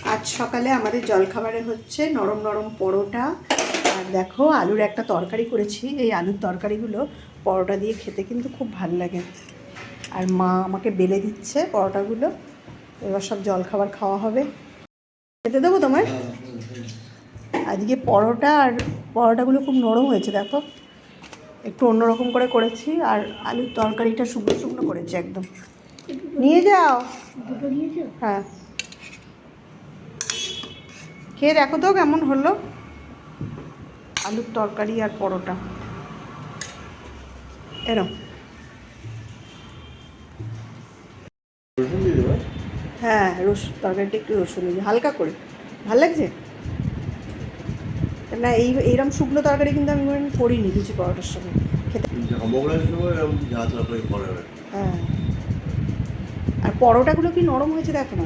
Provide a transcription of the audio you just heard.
আজ সকালে আমাদের জলখাবারে হচ্ছে নরম নরম পরোটা, আর দেখো আলুর একটা তরকারি করেছি। এই আলুর তরকারিগুলো পরোটা দিয়ে খেতে কিন্তু খুব ভালো লাগে। আর মা আমাকে বেলে দিচ্ছে পরোটাগুলো, এবার সব জলখাবার খাওয়া হবে। খেতে দেবো তোমায়? আজকে পরোটা, আর পরোটাগুলো খুব নরম হয়েছে দেখো, একটু অন্যরকম করে করেছি। আর আলুর তরকারিটা শুকনো শুকনো করেছি একদম। নিয়ে যাও। হ্যাঁ, খেয়ে দেখো তো কেমন হলো আলুর তরকারি আর পরোটা। এরম। হ্যাঁ, তরকারিটা একটু রসুন দিয়ে হালকা করে, ভালো লাগছে না? এইরকম শুকনো তরকারি কিন্তু আমি করিনি কিছু পরোটার সঙ্গে খেতে। হ্যাঁ, আর পরোটাগুলো কি নরম হয়েছে দেখো না।